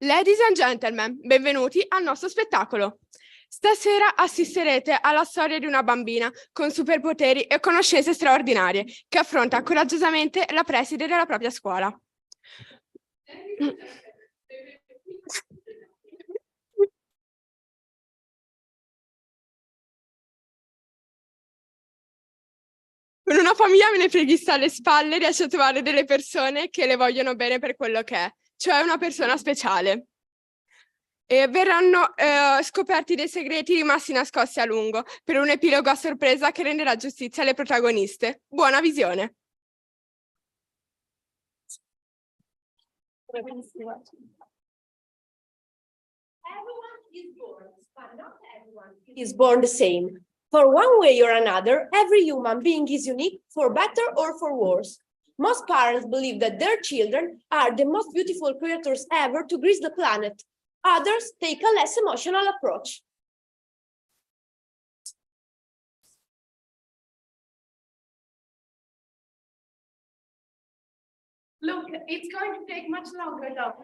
Ladies and gentlemen, benvenuti al nostro spettacolo. Stasera assisterete alla storia di una bambina con superpoteri e conoscenze straordinarie che affronta coraggiosamente la preside della propria scuola. Con una famiglia menefreghista alle spalle riesce a trovare delle persone che le vogliono bene per quello che è, cioè una persona speciale. E verranno scoperti dei segreti rimasti nascosti a lungo per un epilogo a sorpresa che renderà giustizia alle protagoniste. Buona visione! Everyone is born, but not everyone is born the same. For one way or another, every human being is unique, for better or for worse. Most parents believe that their children are the most beautiful creatures ever to grace the planet. Others take a less emotional approach. Look, it's going to take much longer though.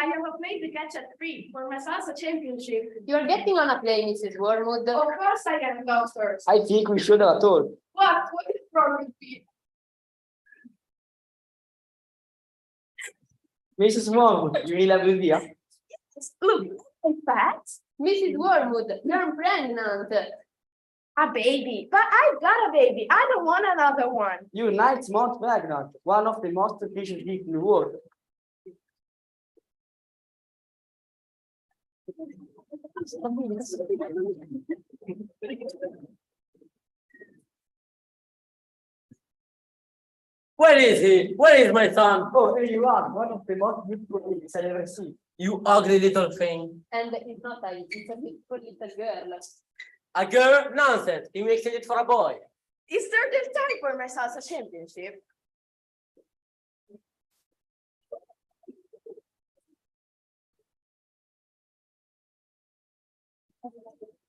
I have a plane to catch at 3 for my salsa championship. You're getting on a plane, Mrs. Wormwood. Of course I can go first. I think we should have told. What is wrong with me? Mrs. Wormwood, you will have a idea? Look, in fact, Mrs. Wormwood, you're pregnant. a baby. But I've got a baby. I don't want another one. You 9 months pregnant, one of the most efficient people in the world. Where is he? Where is my son? Oh, there you are, one of the most beautiful things I ever seen. You ugly little thing. And it's not a, it's a beautiful little girl. A girl? Nonsense. He makes it for a boy. Is there this time for my salsa championship?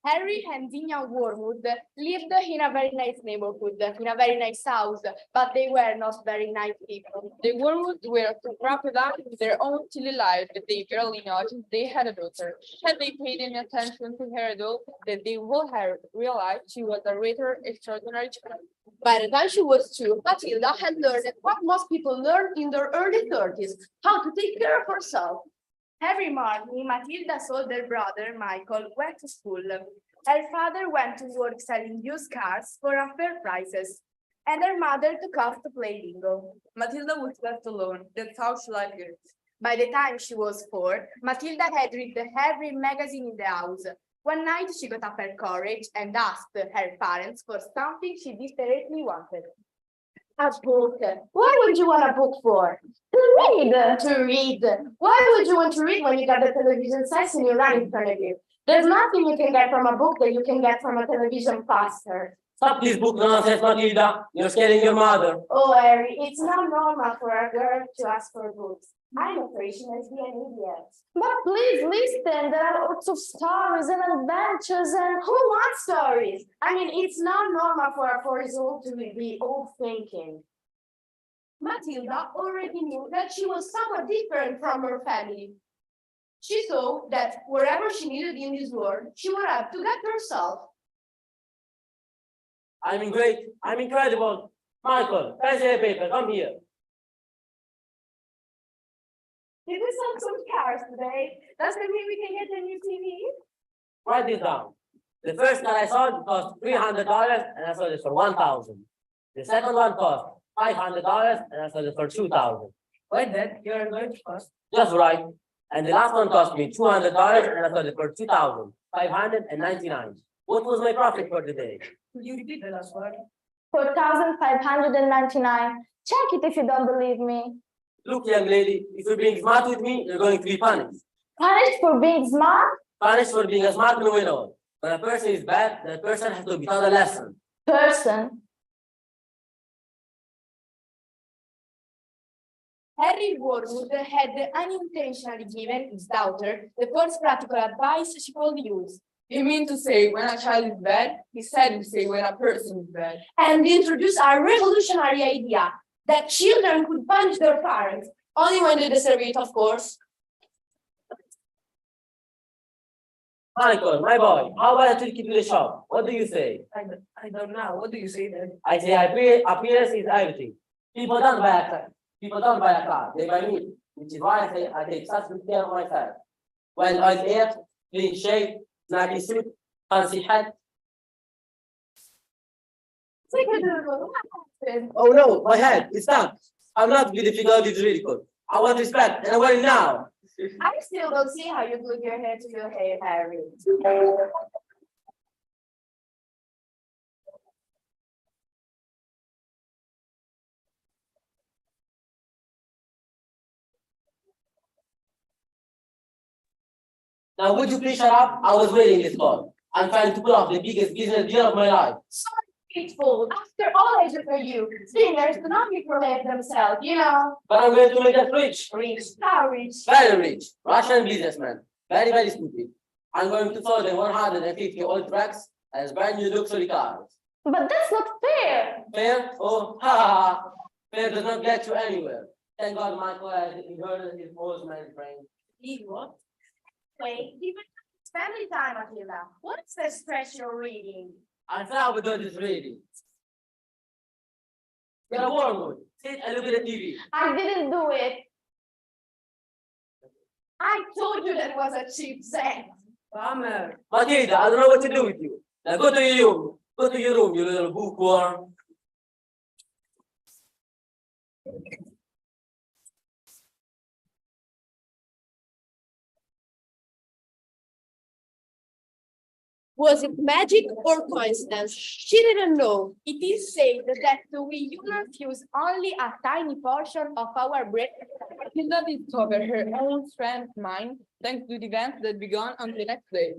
Harry and Dina Wormwood lived in a very nice neighborhood, in a very nice house, but they were not very nice people. The Wormwoods were wrapped up in their own silly lives that they barely noticed they had a daughter. Had they paid any attention to her at all, that they would have realized she was a rather extraordinary child. By the time she was 2, Matilda had learned what most people learn in their early 30s, how to take care of herself. Every morning, Matilda saw their brother, Michael, went to school. Her father went to work selling used cars for unfair prices, and her mother took off to play bingo. Matilda was left alone. That's how she liked it. By the time she was 4, Matilda had read every magazine in the house. One night, she got up her courage and asked her parents for something she desperately wanted. A book. Why would you want a book for? To read. To read. Why would you want to read when you got the television set and you're right in front of you? There's nothing you can get from a book that you can get from a television faster. Stop this book nonsense, Matilda. You're scaring your mother. Oh, Harry, it's not normal for a girl to ask for books. I'm afraid she must be an idiot. But please listen, there are lots of stories and adventures and who wants stories? I mean, it's not normal for a 4-year-old to be old thinking. Matilda already knew that she was somewhat different from her family. She saw that wherever she needed in this world, she would have to get herself. I'm great. I'm incredible. Michael, pencil and paper, come here. Did we sell some cars today? Does that mean we can get a new TV? Write this down. The first car I sold cost $300 and I sold it for $1,000. The second one cost $500 and I sold it for $2,000. Wait, Dad, you're going to cost. Just right. And the last one cost me $200 and I sold it for $2,599. What was my profit for the day? Could you repeat the last one? 4,599. Check it if you don't believe me. Look, young lady, if you're being smart with me, you're going to be punished. Punished for being smart? Punished for being a smart know-it-all. When a person is bad, that person has to be taught a lesson. Person. Harry Wormwood had unintentionally given his daughter the first practical advice she could use. You mean to say when a child is bad, he said to say when a person is bad. And introduce a revolutionary idea that children could punish their parents, only when they deserve it, of course. Michael, my boy, how about I take you to the shop? What do you say? I don't know. What do you say then? I say appearance is everything. People don't buy a car. People don't buy a car. They buy me, which is why I say I take such good care of myself. When I air, clean shave, snappy suit, fancy hat. Oh no, my head, it's stuck. I'm not with the figure of this ridicule. I want respect, and I want it now. I still don't see how you glue your hair to your hair, Harry. Now, would you please shut up? I was waiting this call. I'm trying to pull off the biggest business deal of my life. Hateful. After all I did for you, singers do not recreate themselves, you know. But I'm going to make us rich. Rich. How rich? Very rich. Russian businessman. Very, very stupid. I'm going to sell them 150 old trucks as brand new luxury cars. But that's not fair. Fair? Oh, ha ha ha. Fair does not get you anywhere. Thank God Michael has inverted his old man's brain. What? Wait, even it's family time, Matilda. What's the stretch you're reading? I thought we do this reading. You're a wormwood. Sit and look at the TV. I didn't do it. I told you that was a cheap set. Bummer. Matilda, I don't know what to do with you. Now go to your room. Go to your room, you little bookworm. Was it magic or coincidence? She didn't know. It is said that we humans use only a tiny portion of our brain. Matilda discovered her own strength mind thanks to the events that began on the next day.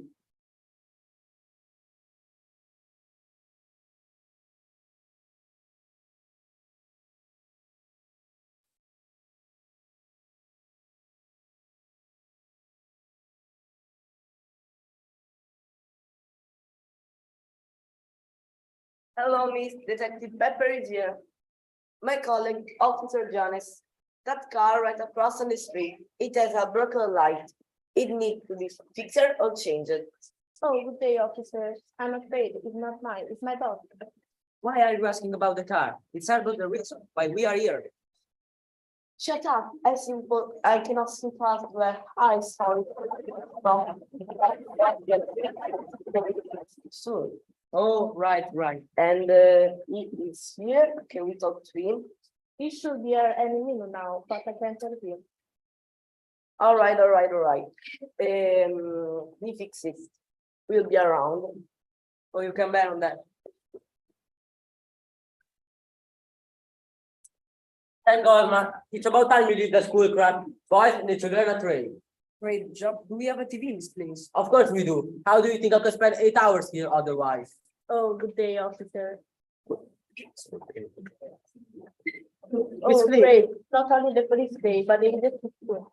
Hello, Miss Detective Pepper is here. My colleague, Officer Jonas. That car right across on the street, it has a broken light. It needs to be fixed or changed. Oh, good day, officers. I'm afraid it's not mine. It's my dog. Why are you asking about the car? It's about the reason why we are here. Shut up. I cannot see past the eyes. Sorry. So, oh, right. And he is here. Can we talk to him? He should be here any minute now, but I can't help him. All right. We fix it. We'll be around. Or you can bet on that. Thank God, man. It's about time you leave the school crap. Boys and the children are trained. Great job. Do we have a TV in this place? Of course we do. How do you think I could spend 8 hours here otherwise? Oh, good day, officer. Miss Oh, Flynn. great. Not only the police day, but the industry too.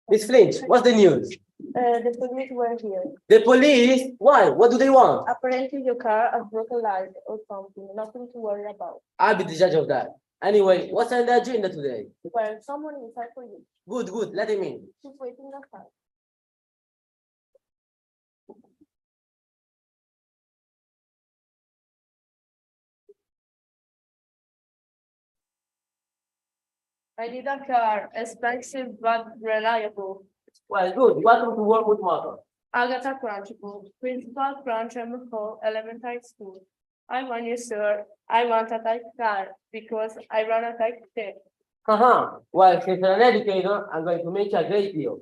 Miss Flynch, what's the news? The police were here. The police? Why? What do they want? Apparently your car has broken light or something. Nothing to worry about. I'll be the judge of that. Anyway, what's on the agenda today? Well, someone inside for you. Good. Let him in. She's waiting outside. I need a car, expensive but reliable. Well, good. Welcome to Wormwood Motor. Agatha Crunchable, Principal Crunch McCall Elementary School. I want you, sir. I want a type car because I run a type tech. Well, since you're an educator, I'm going to make you a great deal.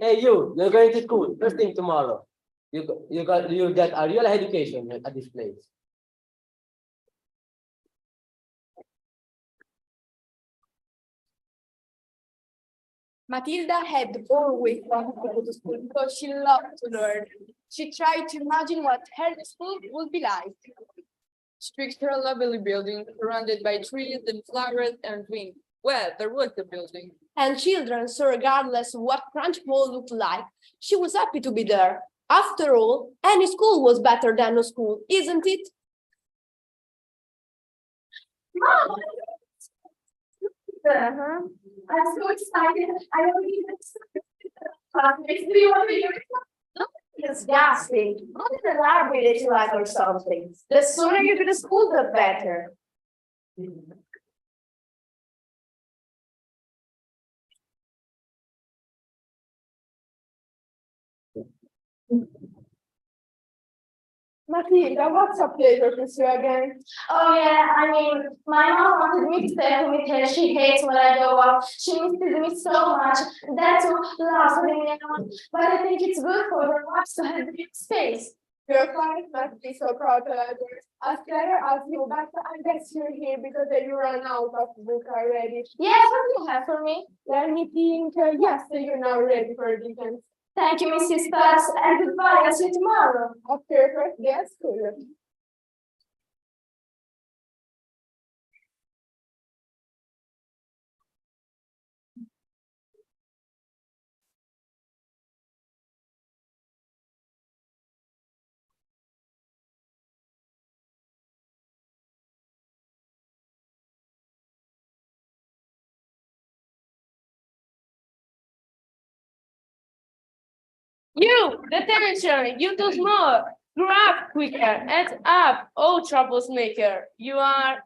Hey, you're going to school first thing tomorrow. You'll get a real education at this place. Matilda had always wanted to go to school because she loved to learn. She tried to imagine what her school would be like. She pictured a lovely building surrounded by trees and flowers and green. Well, there was the building. And children, so regardless of what Crunch Bowl looked like, she was happy to be there. After all, any school was better than no school, isn't it? Mom! I'm so excited. I don't even do you want to hear it? Disgusting. Go to the library that you like or something. The sooner you go to school, the better. Matilda, what's a pleasure to see you again? Oh yeah, I mean, my mom wanted me to stay home with her. She hates when I go out. She misses me so much. That's who loves me now. But I think it's good for the watch to have the space. Your client must be so proud to others. As Claire as you, but I guess you're here because you ran out of book already. Yes, what do you have for me? Let me think. Yes, you're now ready for Dickens. Thank you, Mrs. Sparks, and goodbye. I'll see you tomorrow. A perfect day at school. You, the temperature, you too small. Grow up quicker, and up, oh troublemaker. You are.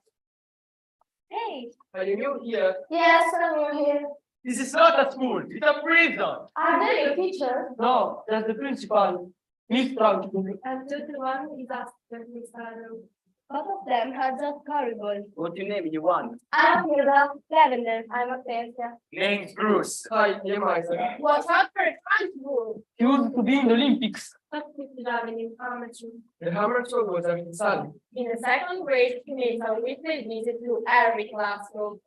Hey. Are you new here? Yes, I'm new here. This is not a school, it's a prison. Are they your teacher? No, that's the principal. Miss Franklin. And the one is after Miss Arrow. Both of them are just horrible. What's your name, you want? I'm Hilda. Lavender. I'm Octavia. Name's Bruce. Hi, I'm Isaac. What's up for Frankfurt? He used to be in the Olympics. But with the amateur. The hammer throw was a son. In the second grade, she makes a weekly visit to every classroom.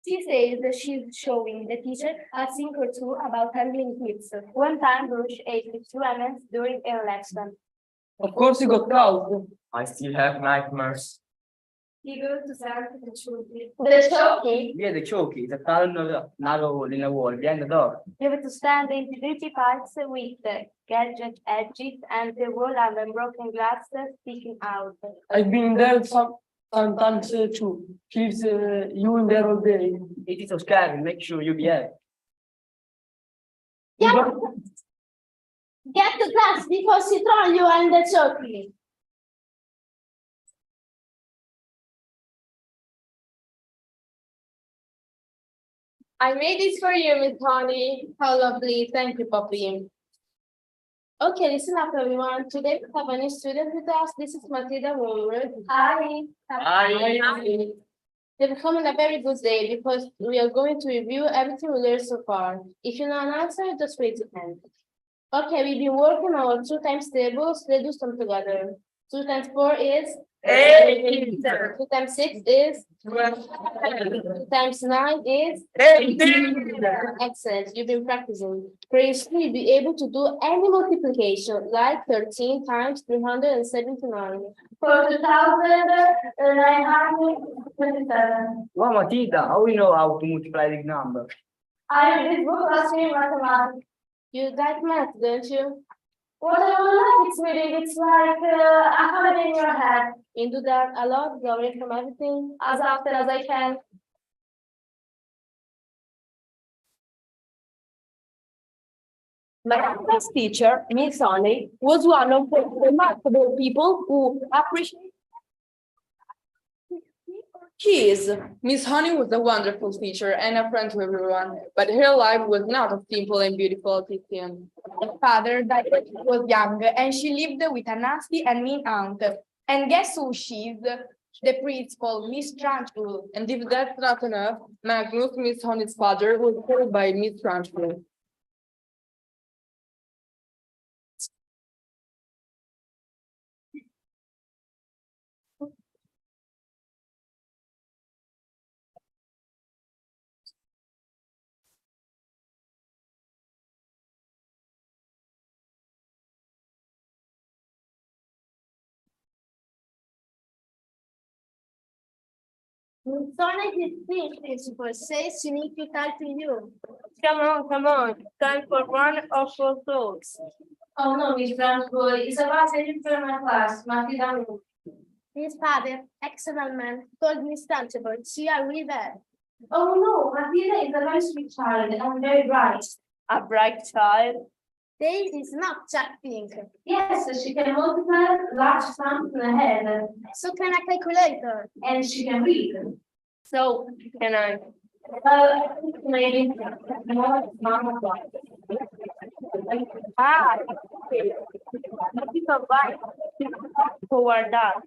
She says that she's showing the teacher a thing or two about handling kids. One time, Bruce ate with two lemons during a lesson. Of course, he got caught. I still have nightmares. He goes to Sarah to the children. The choky. Yeah, the choky is a narrow hole in a wall behind the door. You have to stand in 50 parts with the gadget edges and the wall and broken glass sticking out. I've been there sometimes too. Keeps you in there all day. It is so scary, make sure you behave. Yeah. Get the glass because he throw you and the chocolate. I made this for you, Miss Honey. How lovely. Thank you, Poppy. Okay, listen up, everyone. Today we have a new student with us. This is Matilda Woolworth. Hi. Hi. They've come on a very good day because we are going to review everything we learned so far. If you know an answer, just raise your hand. Okay, we've been working on our 2 times tables. Let's do some together. 2 times 4 is 8. 2 times 6 is 2 times 9 is 18. excellent. You've been practicing. Pretty soon you'll be able to do any multiplication, like 13 times 379. 4,927. Wow, Matilda, how we know how to multiply this number? I read this book last year in mathematics. You like math, don't you? What I would like it's reading, it's like I have it in your head. You do that a lot, go away from everything. As often as I can. My class teacher, Miss Honey, was one of the remarkable people who appreciate cheese. Miss Honey was a wonderful teacher and a friend to everyone, but her life was not as simple and beautiful as it seemed. Her father died when she was young, and she lived with a nasty and mean aunt. And guess who she's? The principal, Miss Trunchbull. And if that's not enough, Magnus, Miss Honey's father, was killed by Miss Trunchbull. Sonnet is finished, principal says she needs to talk to you. Come on, come on. Time for one of your thoughts. Oh no, Miss Brown's it's about a from my class, Matilda. His father, excellent man, told me Stanford, but she are really bad. Oh no, Matilda is a very sweet child and very bright. A bright child. Dave is not Jack Pink. Yes, she can multiply large sums in her head, So can a calculator. and she can read. So can I? I think maybe Ah, people right toward that.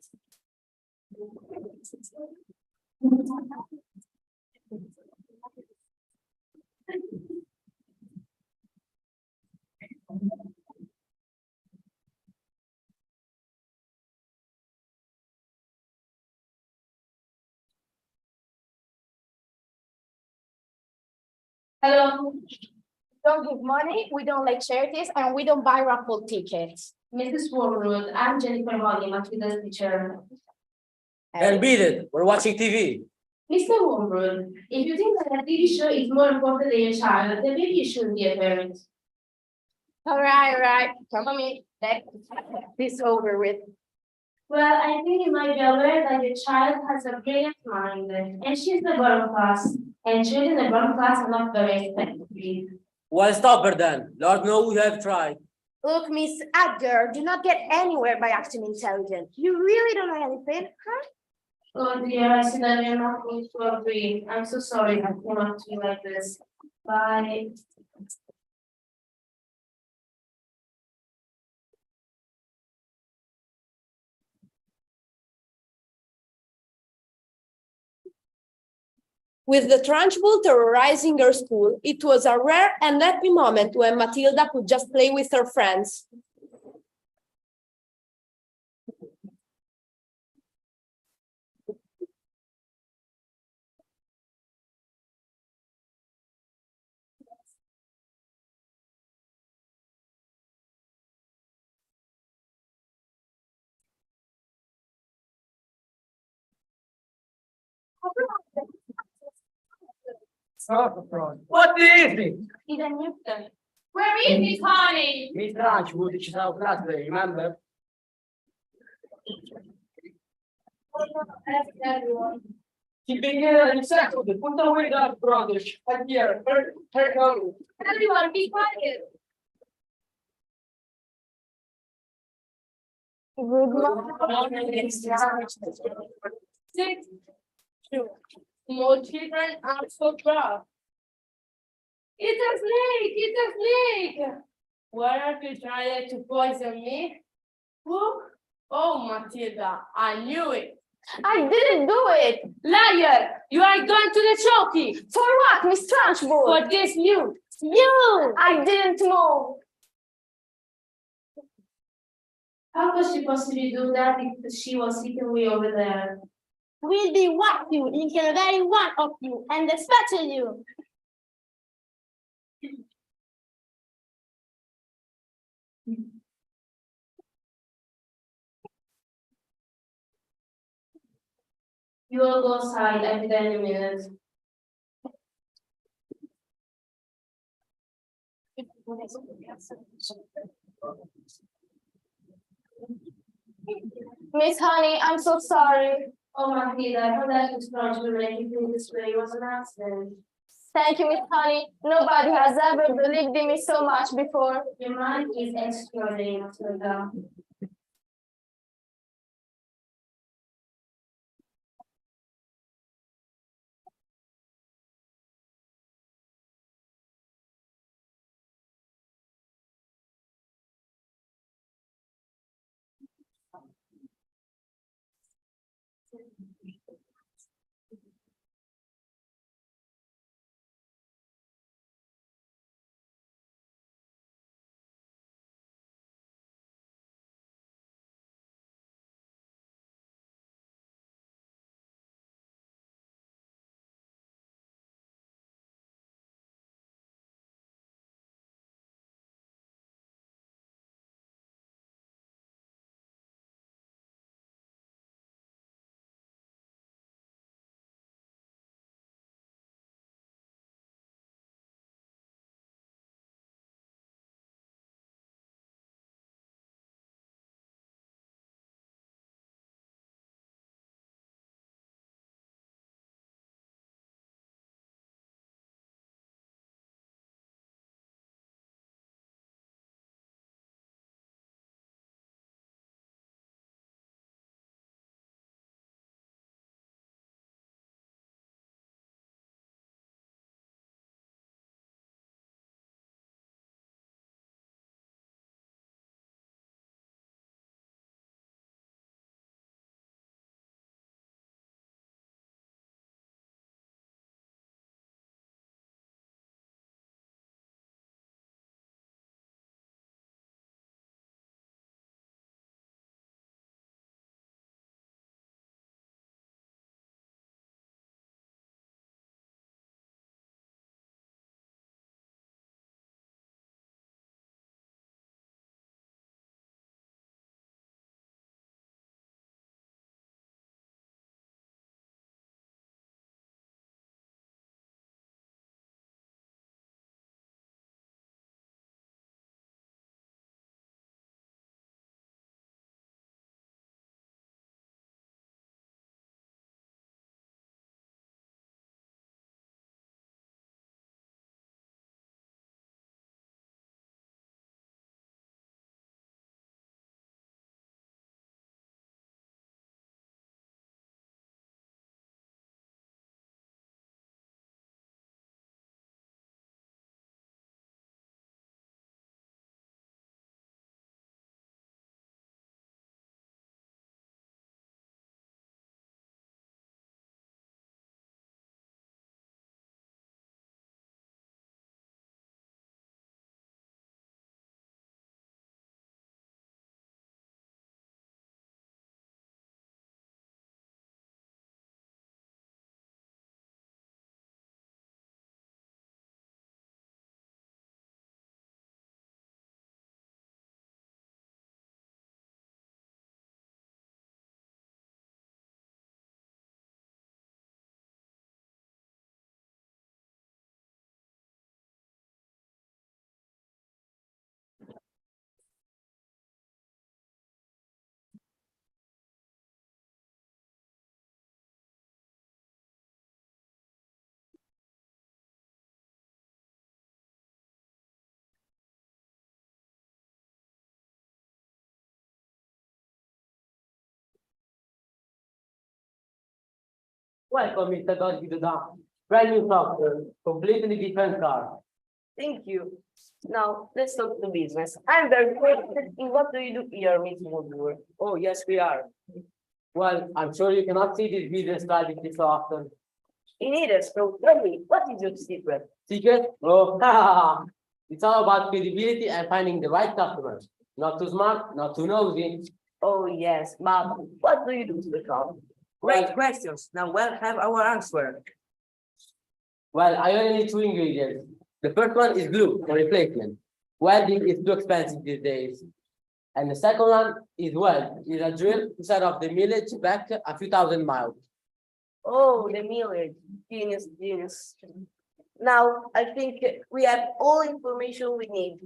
hello, Don't give money, we don't like charities, and we don't buy raffle tickets. Mrs. Warwood. I'm Jennifer Holly, Matilda's teacher. Then beat it. We're watching TV. Mr. Warwood, if you think that a TV show is more important than your child, then maybe you shouldn't be a parent. All right, come on me. This over with. Well, I think you might be aware that your child has a brilliant mind, and she's the bottom class, and children in the bottom class are not very effective. Well, stop her then. Lord knows we have tried. Look, Miss Edgar, do not get anywhere by acting intelligent. You really don't know anything, huh? Oh dear, I see that you're not going to agree. I'm so sorry I came up to you like this. Bye. With the Trunchbull terrorizing her school, it was a rare and happy moment when Matilda could just play with her friends. What is it? He's a Newton. Where is he, honey? Miss Trunchbull, ci sarà class today, remember? She began in second, put away that brother. And here, her coming. Everyone, be quiet. Sit. More children are so proud. It's a snake! It's a snake! Why are you trying to poison me? Who? Oh, Matilda, I knew it. I didn't do it. Liar! You are going to the choky For what, Miss Trunchbull? for this new. You! I didn't move. How could she possibly do that if she was sitting way over there? Will be what you, in the very one of you, and especially you. You will go outside every 10 minutes. Miss Honey, I'm so sorry. Oh, Matilda, I thought that was going to make you feel this way. It was an accident. Thank you, Miss Honey. Nobody has ever believed in me so much before. Your mind is extraordinary, Matilda. Welcome, Mr. Matilda. Brand new software, completely different car. Thank you. Now, let's talk to business. I'm very interested in what do you do here, Miss Woodward? Oh, yes, we are. Well, I'm sure you cannot see this business strategy so often. In either, so tell me, what is your secret? Secret? Oh, it's all about credibility and finding the right customers. Not too smart, not too nosy. Oh, yes, but what do you do to the car? Great questions. Now we'll have our answer. Well, I only need two ingredients. The first one is glue for replacement. Welding is too expensive these days. And the second one is weld, is a drill to set off the millage back a few thousand miles. Oh, the millage. Genius, genius. Now, I think we have all information we need.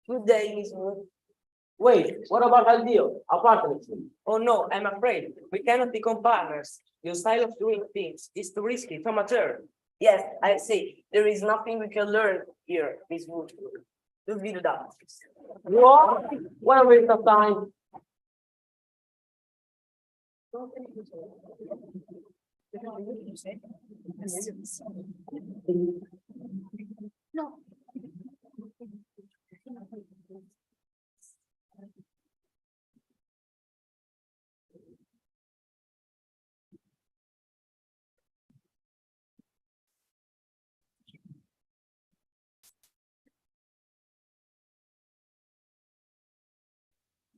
Good day, Miss Wood. Wait, what about our deal? Our partnership? Oh no, I'm afraid we cannot become partners. Your style of doing things is too risky, too amateur. Yes, I see. There is nothing we can learn here, Miss Wood. To build that. What? What a waste of time.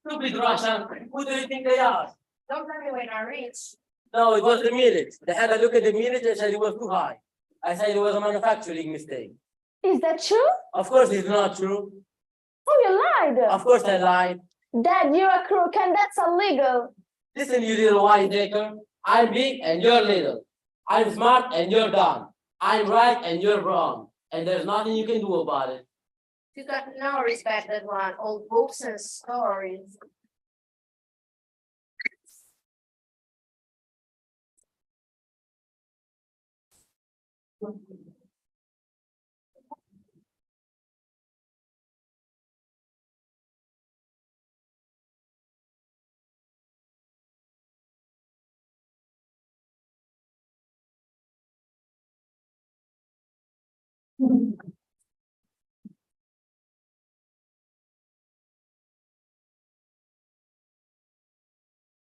Stupid Russian. Who do you think they are? Don't tell me when I reach. No, it was the millage. They had a look at the millage and said it was too high. I said it was a manufacturing mistake. Is that true? Of course it's not true. Oh, you lied. Of course I lied. Dad, you're a crook and that's illegal. Listen, you little winemaker. I'm big and you're little. I'm smart and you're dumb. I'm right and you're wrong. And there's nothing you can do about it. You got no respect that one, old books and stories.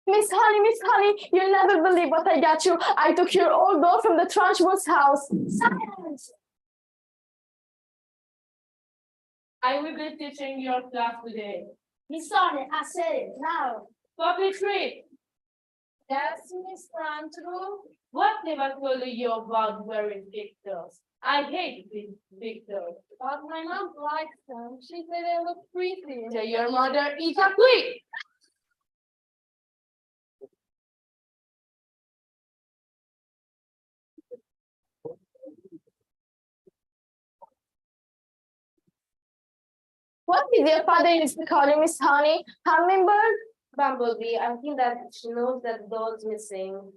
Miss Honey, you'll never believe what I got you. I took your old doll from the Trunchbull's house. Silence! I will be teaching your class today. Miss Honey, I said it now. Topic 3. Yes, Miss Trunchbull. What never told you about wearing pigtails? I hate pigtails. But my mom likes them. She said they look pretty. Tell your mother eat a quick. What did your father used to call you, Miss Honey? Hummingbird? Bumblebee, I think that she knows that doll's missing.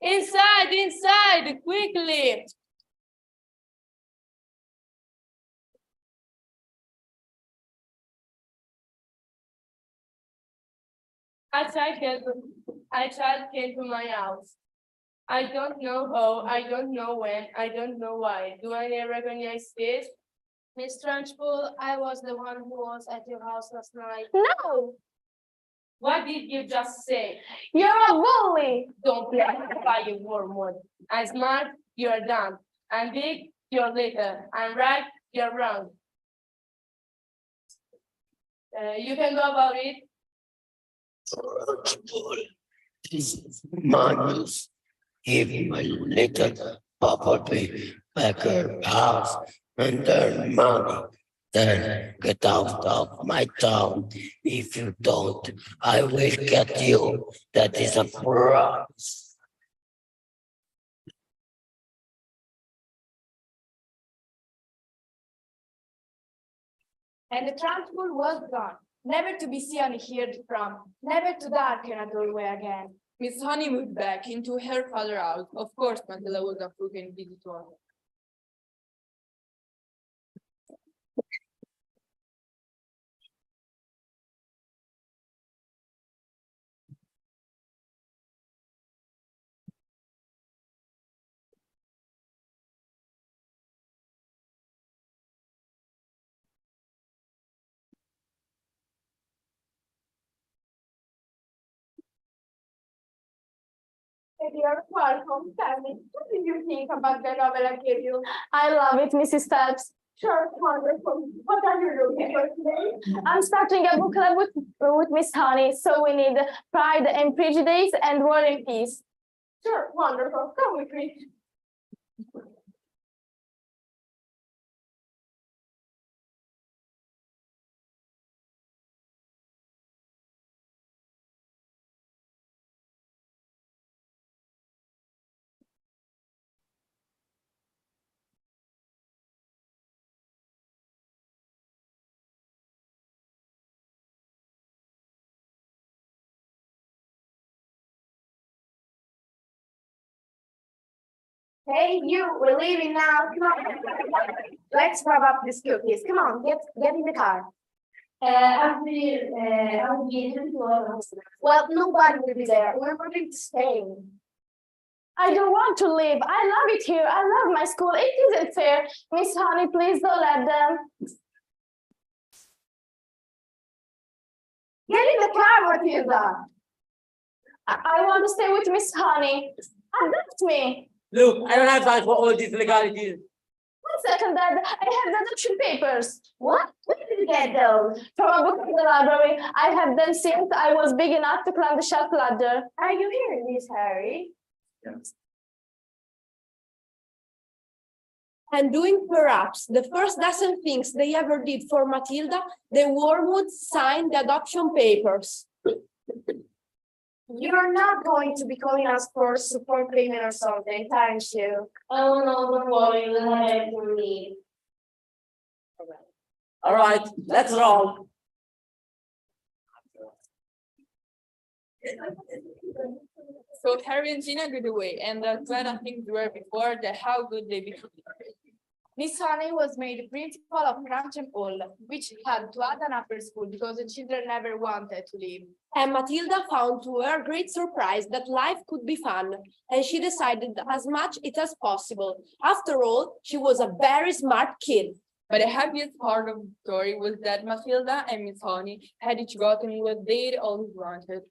Inside, quickly. A child came to my house. I don't know how, I don't know when, I don't know why. Do I recognize this? Miss Trunchbull, I was the one who was at your house last night. No! What did you just say? You're a bully! Don't play by your word. I'm smart, you're dumb. I'm big, you're little. I'm right, you're wrong. You can go about it. This is madness. Give my little Bumblebee back her house and earn money. Then get out of my town. If you don't, I will get you. That is a promise. And the Trunchbull was gone, never to be seen or heard from, never to darken a doorway again. Miss Honey moved back into her father's house. Of course, Matilda was a freaking visitor. dear, welcome. Tell me, what did you think about the novel I gave you? I love it, Mrs. Phelps. Sure, wonderful. What are you looking for today? I'm starting a book club with Miss Honey, so we need Pride and Prejudice and War and Peace. Sure, wonderful. Come with me. Hey, you, we're leaving now. Come on. Let's grab up these cookies. Come on, get in the car. I'll be Well, nobody will be there. We're going to stay. I don't want to leave. I love it here. I love my school. It isn't fair. Miss Honey, please don't let them. Get in the car, Matilda. I want to stay with Miss Honey. Adopt me. Look, I don't have time for all these legalities. 1 second, Dad. I have the adoption papers. What? Where did you get those? From a book in the library. I have them since I was big enough to climb the shelf ladder. Are you hearing this, Harry? Yes. And doing perhaps the first dozen things they ever did for Matilda, the Wormwoods signed the adoption papers. You're not going to be calling us for support payment or something, aren't you? Oh no, don't worry, we'll have everything we need. All right, let's roll. So Harry and Gina got away, and that's when things were before the how good they became. Miss Honey was made principal of Cranston Hall, which had to add an upper school because the children never wanted to leave. And Matilda found to her great surprise that life could be fun, and she decided as much it as possible. After all, she was a very smart kid. But the happiest part of the story was that Matilda and Miss Honey had each gotten what they'd always wanted.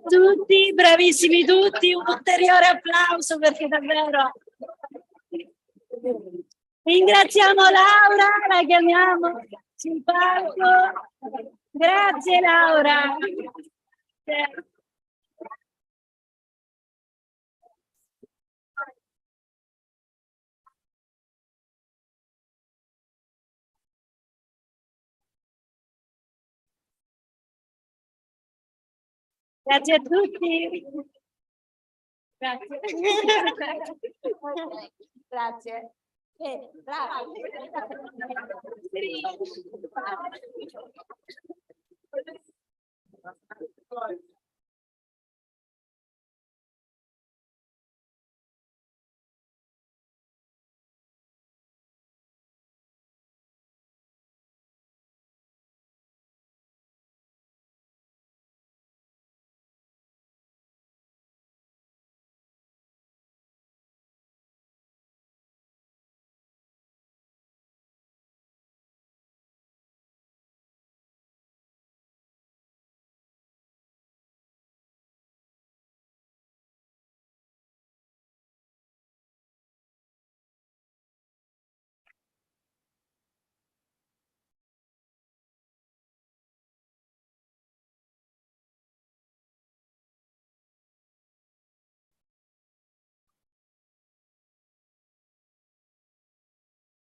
Tutti, bravissimi tutti, un ulteriore applauso perché davvero ringraziamo Laura, la chiamiamo sul palco. Grazie Laura. Grazie a tutti. Grazie. Grazie. Bravo.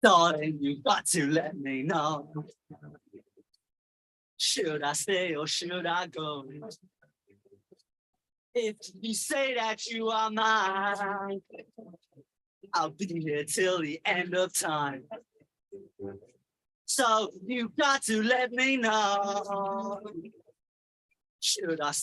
Darling, you got to let me know. Should I stay or should I go? If you say that you are mine, I'll be here till the end of time. So you got to let me know. Should I